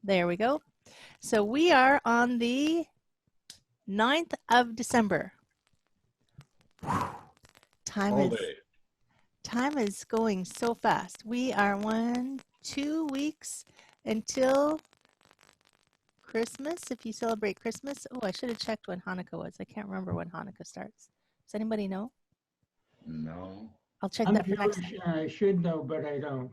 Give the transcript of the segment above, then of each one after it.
There we go. So we are on the 9th of December. Time is going so fast. We are 2 weeks until Christmas, if you celebrate Christmas. Oh, I should have checked when Hanukkah was. I can't remember when Hanukkah starts. Does anybody know? No. I'll check I'm that for next Jewish time. and I should know, but I don't.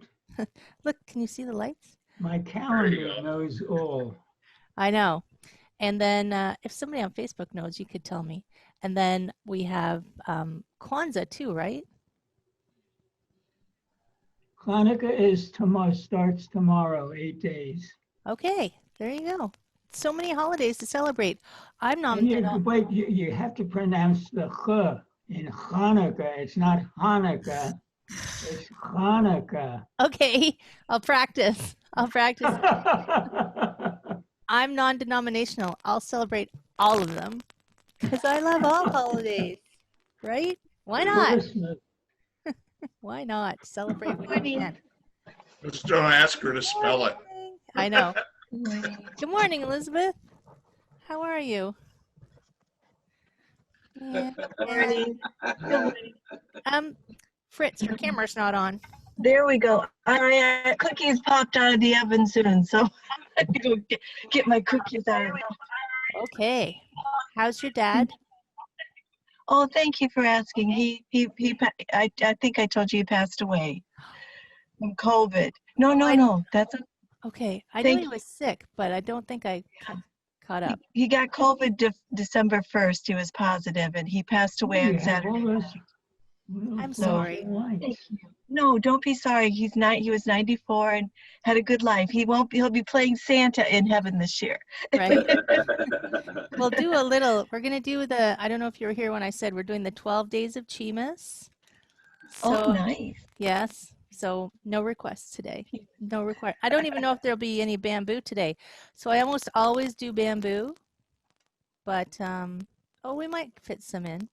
Look, can you see the lights? My calendar knows all. I know. And then if somebody on Facebook knows, you could tell me. And then we have Kwanzaa too, right? Hanukkah starts tomorrow, 8 days. Okay, there you go. So many holidays to celebrate. I'm not. Wait, you have to pronounce the ch in Hanukkah. It's not Hanukkah. It's Hanukkah. Okay, I'll practice. I'm non-denominational. I'll celebrate all of them because I love all holidays, right? Why not? Christmas. Why not celebrate when you can? Just don't ask her to spell it. I know. Good morning, Elizabeth. How are you? Good morning. Fritz, your camera's not on. There we go. Cookies popped out of the oven soon, so I have to go get my cookies out. Okay. How's your dad? Oh, thank you for asking. I think I told you he passed away from COVID. No. That's okay. I knew he was sick, but I don't think I caught up. He got COVID December 1st. He was positive, and he passed away on Saturday. I'm sorry. No, don't be sorry. He was 94 and had a good life. He'll be playing Santa in heaven this year. Right. We'll do we're going to do I don't know if you were here when I said we're doing the 12 days of Chimas. So, oh, nice. Yes. So no requests today. No request. I don't even know if there'll be any bamboo today. So I almost always do bamboo, but we might fit some in.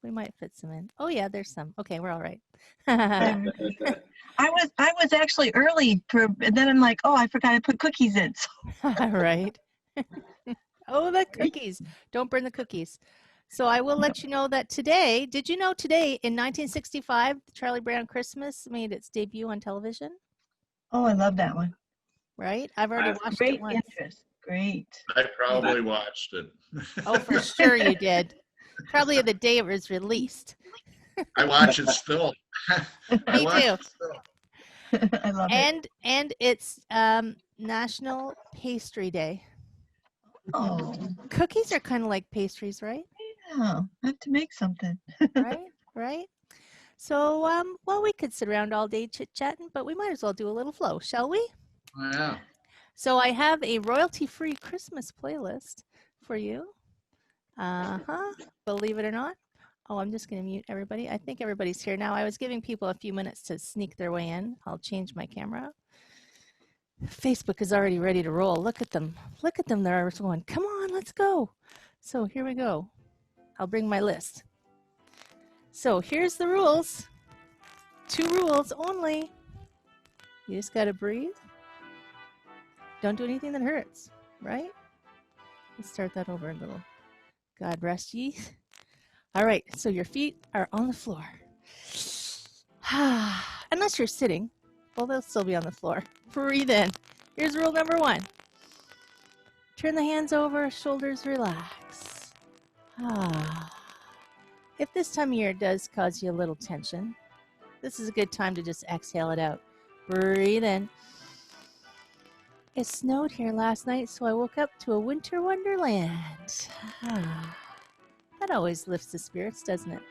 Oh yeah, there's some. Okay, we're all right. I was actually early and then I'm like, oh, I forgot to put cookies in. Right. Oh, the cookies. Don't burn the cookies. So I will let you know that today, did you know today in 1965, Charlie Brown Christmas made its debut on television? Oh, I love that one. Right? I've already watched great it once. Interest. Great. I probably watched it. Oh, for sure you did. Probably the day it was released. I watch it still. Me too. I love it. And it's National Pastry Day. Oh. Cookies are kind of like pastries, right? Yeah, I have to make something. Right. So, well, we could sit around all day chit-chatting, but we might as well do a little flow, shall we? Yeah. So I have a royalty-free Christmas playlist for you. Believe it or not. Oh, I'm just going to mute everybody. I think everybody's here now. I was giving people a few minutes to sneak their way in. I'll change my camera. Facebook is already ready to roll. Look at them. They're going, come on, let's go. So here we go. I'll bring my list. So here's the rules. 2 rules only. You just got to breathe. Don't do anything that hurts, right? Let's start that over a little. God rest ye. All right, so your feet are on the floor. Unless you're sitting. Well, they'll still be on the floor. Breathe in. Here's rule number 1. Turn the hands over, shoulders relax. If this time of year does cause you a little tension, this is a good time to just exhale it out. Breathe in. It snowed here last night, so I woke up to a winter wonderland. That always lifts the spirits, doesn't it?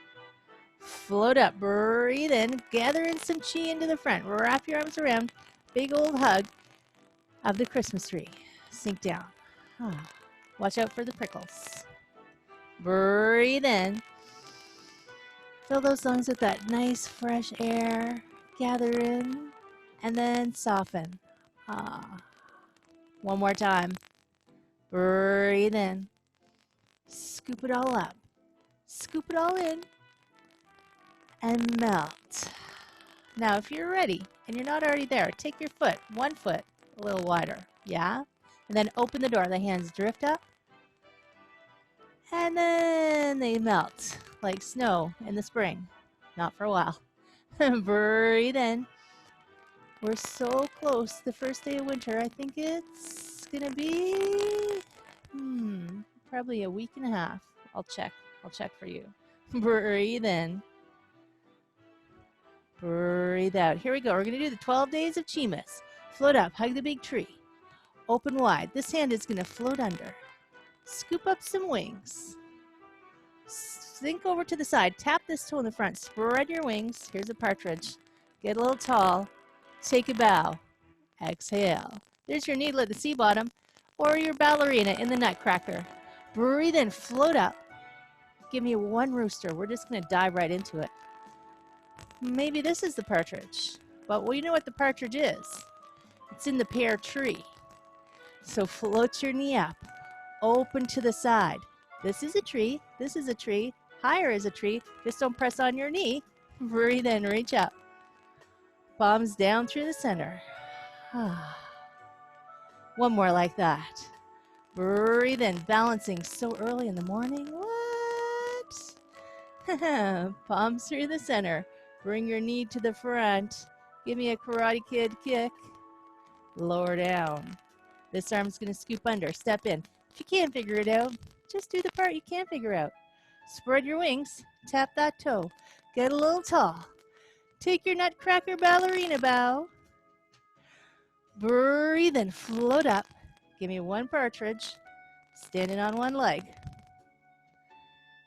Float up, breathe in, gather in some chi into the front, wrap your arms around, big old hug of the Christmas tree. Sink down. Watch out for the prickles. Breathe in. Fill those lungs with that nice fresh air. Gather in and then soften. One more time. Breathe in. Scoop it all up. Scoop it all in. And melt. Now, if you're ready and you're not already there, take your foot, 1 foot, a little wider. Yeah? And then open the door. The hands drift up. And then they melt like snow in the spring. Not for a while. Breathe in. We're so close. The first day of winter, I think it's going to be probably a week and a half. I'll check for you. Breathe in. Breathe out. Here we go. We're going to do the 12 days of Chimas. Float up. Hug the big tree. Open wide. This hand is going to float under. Scoop up some wings. Sink over to the side. Tap this toe in the front. Spread your wings. Here's a partridge. Get a little tall. Take a bow. Exhale. There's your needle at the sea bottom or your ballerina in the nutcracker. Breathe in. Float up. Give me one rooster. We're just going to dive right into it. Maybe this is the partridge. But we know what the partridge is. It's in the pear tree. So float your knee up. Open to the side. This is a tree. This is a tree. Higher is a tree. Just don't press on your knee. Breathe in. Reach up. Palms down through the center. One more like that. Breathe in. Balancing so early in the morning. What? Palms through the center. Bring your knee to the front. Give me a Karate Kid kick. Lower down. This arm's going to scoop under. Step in. If you can't figure it out, just do the part you can't figure out. Spread your wings. Tap that toe. Get a little tall. Take your nutcracker ballerina bow. Breathe and float up. Give me one partridge. Standing on one leg.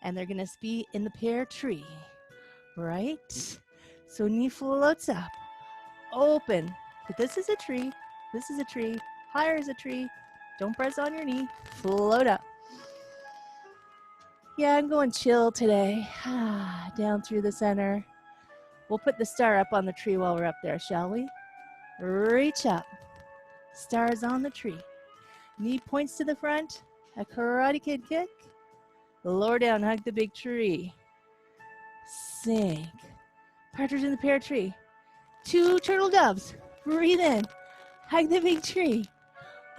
And they're going to be in the pear tree. Right? So knee floats up. Open. But this is a tree. This is a tree. Higher is a tree. Don't press on your knee. Float up. Yeah, I'm going chill today. Down through the center. We'll put the star up on the tree while we're up there, shall we? Reach up. Star is on the tree. Knee points to the front. A Karate Kid kick. Lower down, hug the big tree. Sink. Partridge in the pear tree. 2 turtle doves. Breathe in. Hug the big tree.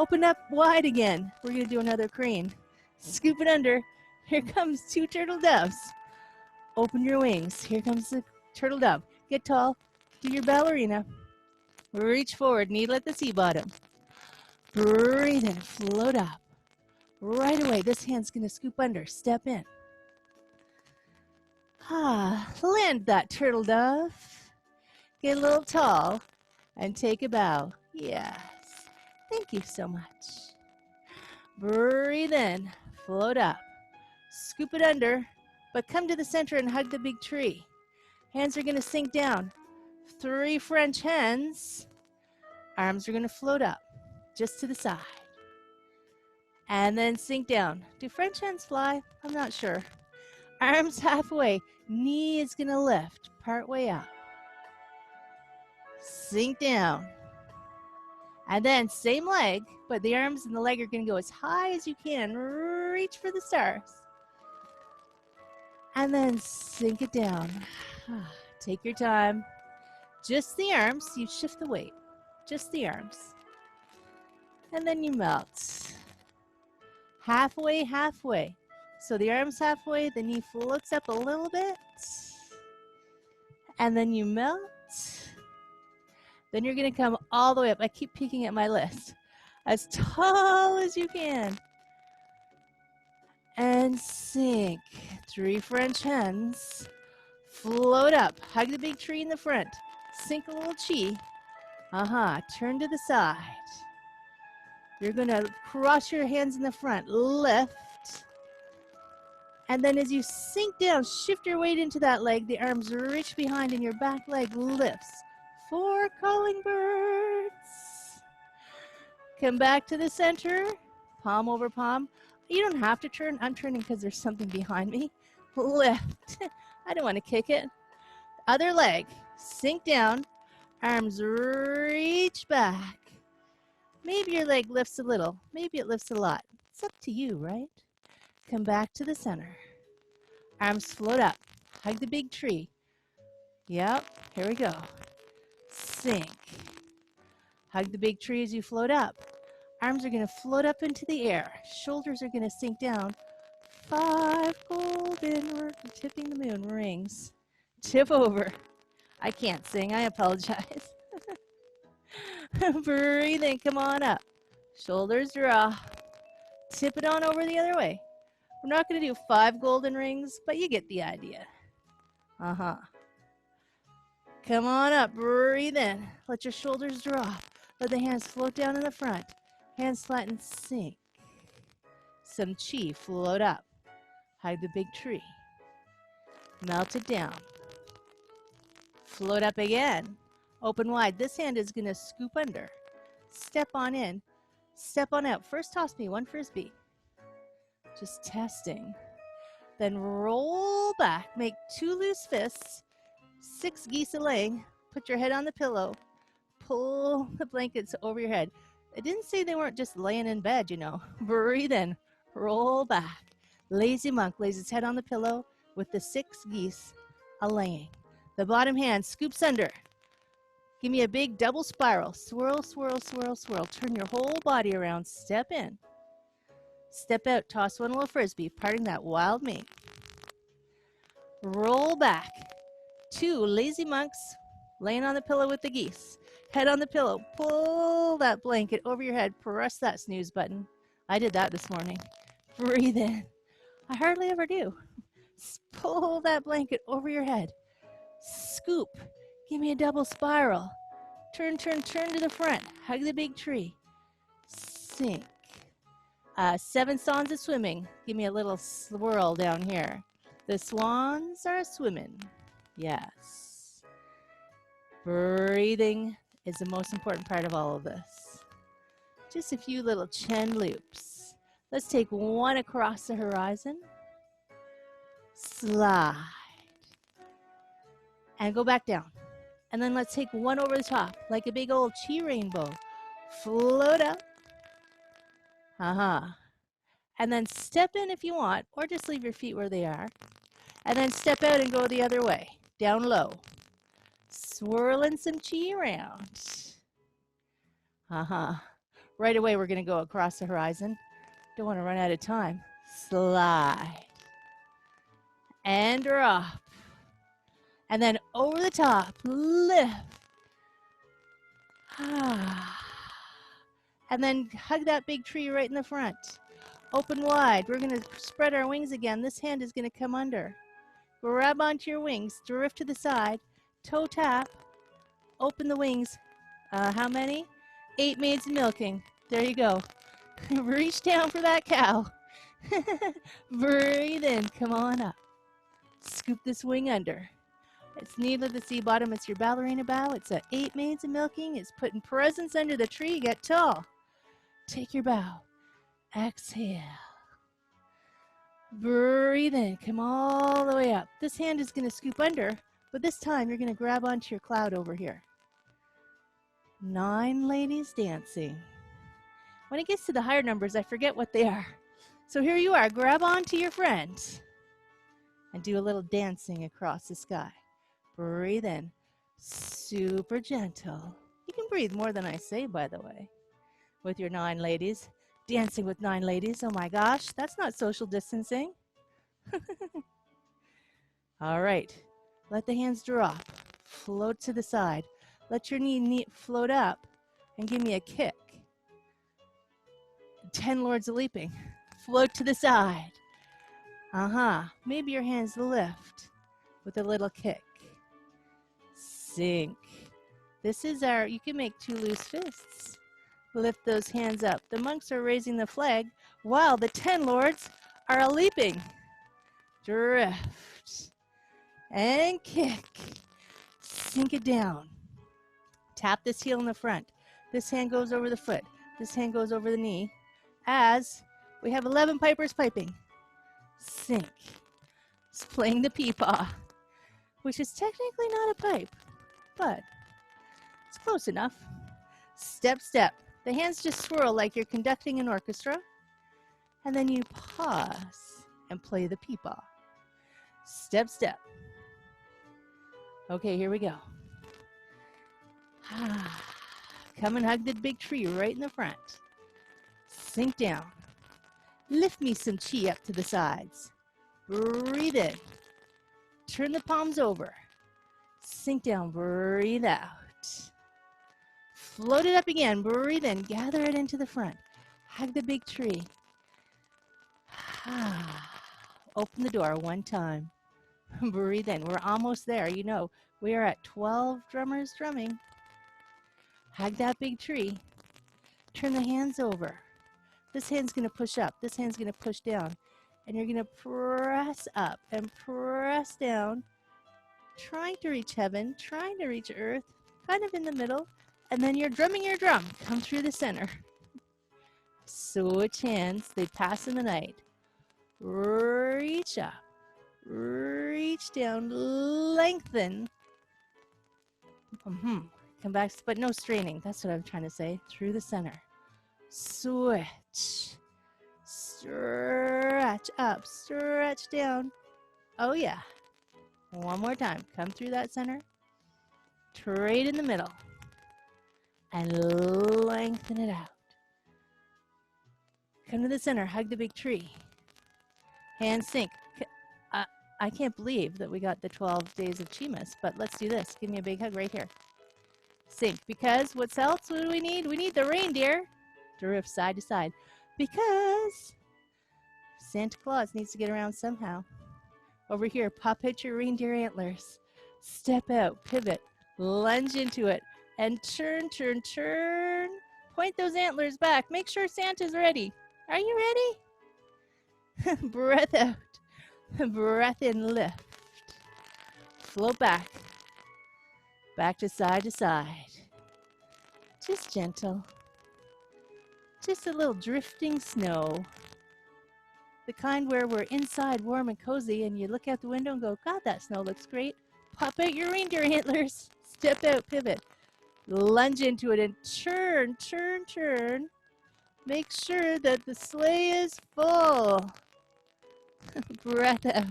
Open up wide again. We're going to do another crane. Scoop it under. Here comes 2 turtle doves. Open your wings. Here comes the turtle dove. Get tall. Do your ballerina. Reach forward. Needle at the sea bottom. Breathe in. Float up. Right away, this hand's going to scoop under. Step in. Land that turtle dove. Get a little tall and take a bow. Yes. Thank you so much. Breathe in. Float up. Scoop it under, but come to the center and hug the big tree. Hands are going to sink down. 3 French hens. Arms are going to float up, just to the side. And then sink down. Do French hens fly? I'm not sure. Arms halfway. Knee is going to lift, part way up. Sink down. And then same leg, but the arms and the leg are going to go as high as you can. Reach for the stars. And then sink it down. Take your time. Just the arms. You shift the weight. Just the arms. And then you melt. Halfway, halfway. So the arms halfway, the knee floats up a little bit. And then you melt. Then you're going to come all the way up. I keep peeking at my list. As tall as you can. And sink. 3 French hens. Float up. Hug the big tree in the front. Sink a little chi. Turn to the side. You're going to cross your hands in the front. Lift. And then as you sink down, shift your weight into that leg. The arms reach behind and your back leg lifts. 4 calling birds. Come back to the center. Palm over palm. You don't have to turn. I'm turning because there's something behind me. Lift. I don't want to kick it. Other leg. Sink down. Arms reach back. Maybe your leg lifts a little. Maybe it lifts a lot. It's up to you, right? Come back to the center. Arms float up. Hug the big tree. Yep. Here we go. Sink. Hug the big tree as you float up. Arms are going to float up into the air. Shoulders are going to sink down. 5 golden, tipping the moon rings. Tip over. I can't sing. I apologize. Breathe in. Come on up. Shoulders drop. Tip it on over the other way. We're not going to do 5 golden rings, but you get the idea. Uh-huh. Come on up. Breathe in. Let your shoulders drop. Let the hands float down in the front. Hands flat and sink. Some chi float up. Hug the big tree. Melt it down. Float up again. Open wide. This hand is going to scoop under. Step on in. Step on out. First toss me 1 frisbee. Just testing. Then roll back. Make 2 loose fists. 6 geese a-laying. Put your head on the pillow. Pull the blankets over your head. I didn't say they weren't just laying in bed, you know. Breathe in. Roll back. Lazy monk lays his head on the pillow with the 6 geese a-laying. The bottom hand scoops under. Give me a big double spiral. Swirl, swirl, swirl, swirl. Turn your whole body around. Step in. Step out. Toss 1 little frisbee, parting that wild mane. Roll back. 2 lazy monks laying on the pillow with the geese. Head on the pillow. Pull that blanket over your head. Press that snooze button. I did that this morning. Breathe in. I hardly ever do. Pull that blanket over your head. Scoop. Give me a double spiral. Turn, turn, turn to the front. Hug the big tree. Sink. 7 swans are swimming. Give me a little swirl down here. The swans are swimming. Yes. Breathing is the most important part of all of this. Just a few little chin loops. Let's take 1 across the horizon. Slide. And go back down. And then let's take 1 over the top, like a big old chi rainbow. Float up. And then step in if you want, or just leave your feet where they are. And then step out and go the other way, down low. Swirling some chi around. Right away, we're going to go across the horizon. Don't want to run out of time. Slide. And drop. And then over the top, lift. And then hug that big tree right in the front. Open wide. We're going to spread our wings again. This hand is going to come under. Grab onto your wings. Drift to the side. Toe tap. Open the wings. How many? 8 maids milking. There you go. Reach down for that cow. Breathe in. Come on up. Scoop this wing under. It's needle to see bottom. It's your ballerina bow. It's a 8 maids milking. It's putting presents under the tree. Get tall. Take your bow. Exhale. Breathe in. Come all the way up. This hand is going to scoop under, but this time you're going to grab onto your cloud over here. 9 ladies dancing. When it gets to the higher numbers, I forget what they are. So here you are. Grab onto your friend and do a little dancing across the sky. Breathe in. Super gentle. You can breathe more than I say, by the way, with your 9 ladies. Dancing with 9 ladies. Oh my gosh, that's not social distancing. All right. Let the hands drop. Float to the side. Let your knee float up and give me a kick. 10 lords of leaping. Float to the side. Maybe your hands lift with a little kick. Sink. This is you can make 2 loose fists. Lift those hands up. The monks are raising the flag while the 10 lords are leaping. Drift. And kick. Sink it down. Tap this heel in the front. This hand goes over the foot. This hand goes over the knee. As we have 11 pipers piping. Sink. It's playing the peepaw, which is technically not a pipe, but it's close enough. Step, step. The hands just swirl like you're conducting an orchestra. And then you pause and play the peepaw. Step, step. Okay, here we go. Come and hug the big tree right in the front. Sink down. Lift me some chi up to the sides. Breathe in. Turn the palms over. Sink down. Breathe out. Float it up again. Breathe in. Gather it into the front. Hug the big tree. Open the door one time. Breathe in. We're almost there. You know, we are at 12 drummers drumming. Hug that big tree. Turn the hands over. This hand's going to push up. This hand's going to push down. And you're going to press up and press down, trying to reach heaven, trying to reach earth, kind of in the middle. And then you're drumming your drum. Come through the center. Switch hands. They pass in the night. Reach up. Reach down. Lengthen. Come back, but no straining. That's what I'm trying to say. Through the center. Switch. Stretch up. Stretch down. Oh, yeah. One more time. Come through that center. Trade in the middle. And lengthen it out. Come to the center. Hug the big tree. Hands sink. I can't believe that we got the 12 days of Chimas, but let's do this. Give me a big hug right here. Sink. Because what else do we need? We need the reindeer to riff side to side. Because Santa Claus needs to get around somehow. Over here, pop out your reindeer antlers. Step out, pivot, lunge into it, and turn, turn, turn. Point those antlers back. Make sure Santa's ready. Are you ready? Breath out. Breath in, lift. Float back. Back to side to side. Just gentle. Just a little drifting snow. The kind where we're inside warm and cozy and you look out the window and go, God, that snow looks great. Pop out your reindeer antlers. Step out, pivot. Lunge into it and turn, turn, turn. Make sure that the sleigh is full. Breath out.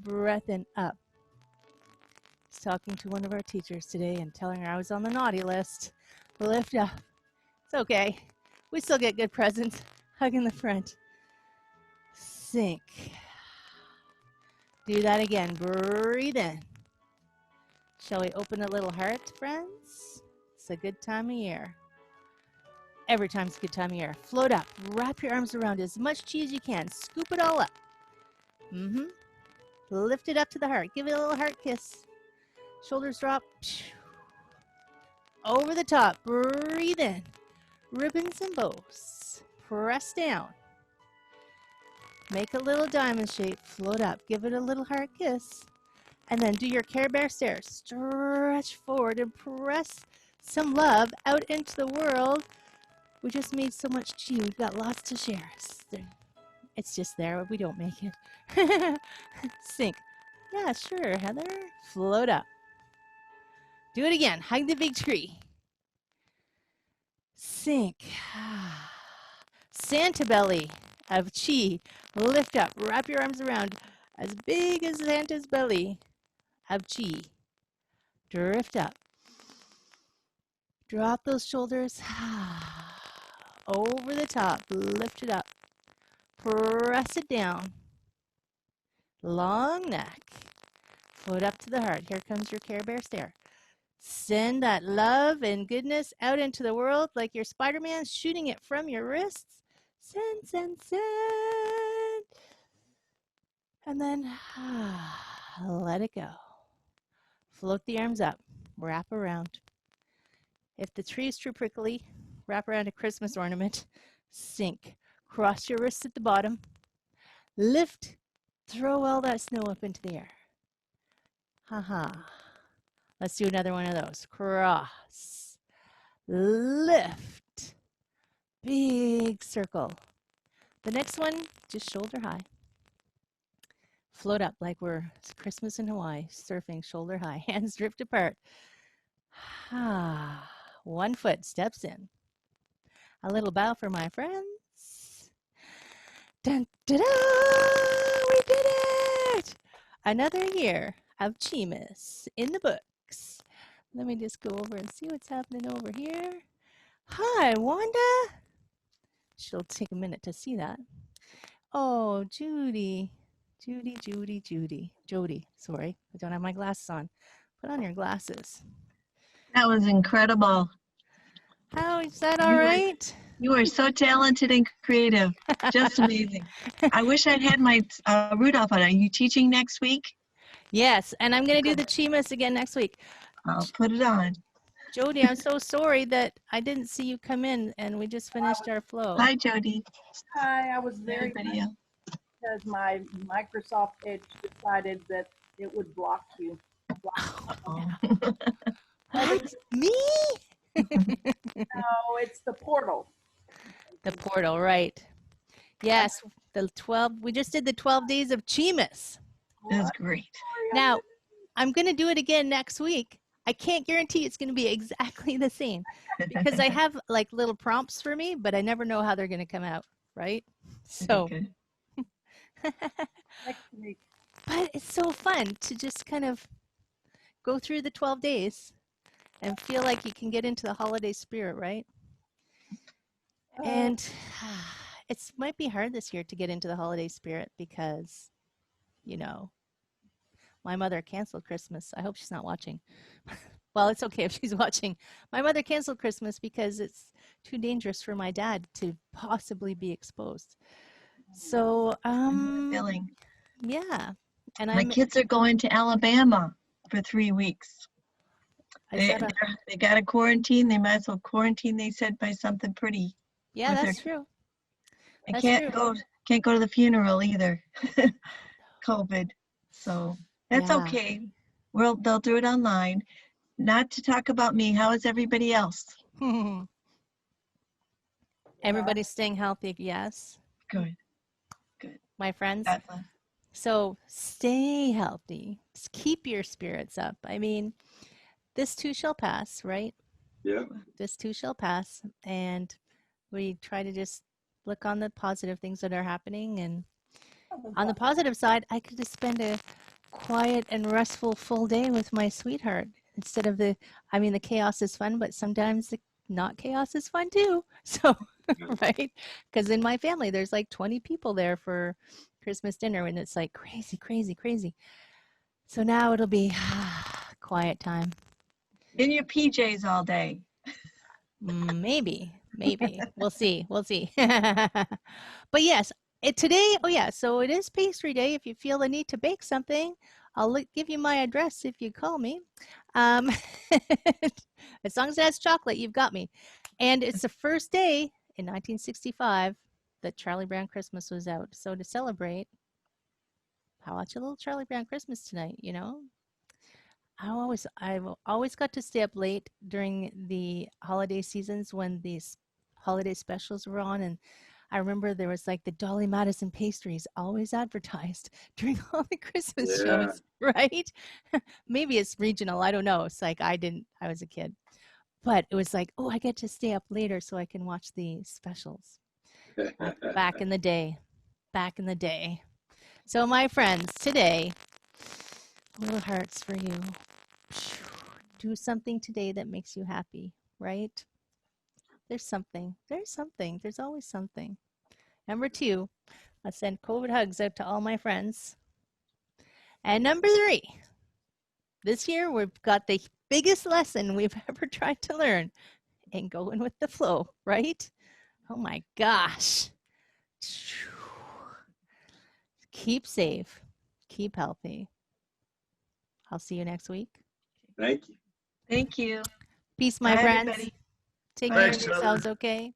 Breath in, up. I was talking to one of our teachers today and telling her I was on the naughty list. Lift up. It's okay. We still get good presents. Hug in the front. Sink. Do that again. Breathe in. Shall we open a little heart, friends? It's a good time of year. Every time's a good time of year. Float up. Wrap your arms around as much chi as you can. Scoop it all up. Lift it up to the heart. Give it a little heart kiss. Shoulders drop. Over the top. Breathe in. Ribbons and bows. Press down. Make a little diamond shape. Float up. Give it a little heart kiss. And then do your Care Bear stare. Stretch forward and press some love out into the world. We just made so much chi. We've got lots to share. It's just there. We don't make it. Sink. Yeah, sure, Heather. Float up. Do it again. Hug the big tree. Sink. Santa belly of chi. Lift up. Wrap your arms around as big as Santa's belly of chi. Drift up. Drop those shoulders. Over the top. Lift it up. Press it down. Long neck. Float up to the heart. Here comes your Care Bear stare. Send that love and goodness out into the world like you're Spider-Man shooting it from your wrists. Send, send, send. And then let it go. Float the arms up. Wrap around. If the tree is too prickly, wrap around a Christmas ornament. Sink. Cross your wrists at the bottom. Lift. Throw all that snow up into the air. Let's do another one of those. Cross. Lift. Big circle. The next one, just shoulder high. Float up like we're Christmas in Hawaii, surfing shoulder high. Hands drift apart. One foot steps in. A little bow for my friends. Dun, da, da, we did it! Another year of Chimas in the books. Let me just go over and see what's happening over here. Hi, Wanda. She'll take a minute to see that. Oh, Judy. Jody, sorry. I don't have my glasses on. Put on your glasses. That was incredible. How is that all You were- right? You are so talented and creative. Just amazing. I wish I'd had my Rudolph on. Are you teaching next week? Yes, and I'm going to do the Chimas again next week. I'll put it on. Jody, I'm so sorry that I didn't see you come in and we just finished our flow. Hi, Jody. Hi, I was very Everybody else. because my Microsoft Edge decided that it would block you. Oh. What? Me? No, it's the portal. The portal, right. Yes, the 12, we just did the 12 days of Chimas. That's great. Now, I'm going to do it again next week. I can't guarantee it's going to be exactly the same because I have like little prompts for me, but I never know how they're going to come out, right? So, Okay. Next week. but it's so fun to just kind of go through the 12 days and feel like you can get into the holiday spirit, right? And it might be hard this year to get into the holiday spirit because, you know, my mother canceled Christmas. I hope she's not watching. Well, it's okay if she's watching. My mother canceled Christmas because it's too dangerous for my dad to possibly be exposed. So, Feeling. yeah. And My kids are going to Alabama for 3 weeks. is that a, They got a quarantine. They might as well quarantine, they said, by something pretty. yeah, with their- that's true. I That's can't true. go to the funeral either. COVID. So that's Yeah. okay. They'll do it online. Not to talk about me. How is everybody else? Everybody's staying healthy, yes, Good. my friends. God bless. So stay healthy. Just keep your spirits up. I mean, this too shall pass, right? Yeah. This too shall pass. And we try to just look on the positive things that are happening. And on the positive side, I could just spend a quiet and restful full day with my sweetheart instead of the chaos is fun, but sometimes the not chaos is fun too. So, right? Because in my family, there's like 20 people there for Christmas dinner and it's like crazy, crazy, crazy. So now it'll be quiet time. In your PJs all day. Maybe. We'll see. But yes, today, so it is pastry day. If you feel the need to bake something, I'll give you my address if you call me. As long as it has chocolate, you've got me. And it's the first day in 1965 that Charlie Brown Christmas was out. So to celebrate, how about your little Charlie Brown Christmas tonight, you know? I've always got to stay up late during the holiday seasons when these holiday specials were on, and I remember there was like the Dolly Madison pastries always advertised during all the Christmas shows, right? Maybe it's regional, I don't know. It's like I was a kid. But it was like, oh, I get to stay up later so I can watch the specials. Back in the day. So my friends, today, little hearts for you. Do something today that makes you happy, right? There's something. There's always something. Number 2, I send COVID hugs out to all my friends. And number 3, this year we've got the biggest lesson we've ever tried to learn and going with the flow, right? Oh my gosh. Keep safe. Keep healthy. I'll see you next week. Thank you. Thank you. Peace, my Bye, friends. everybody. Take Bye, care of Thanks, yourselves, okay?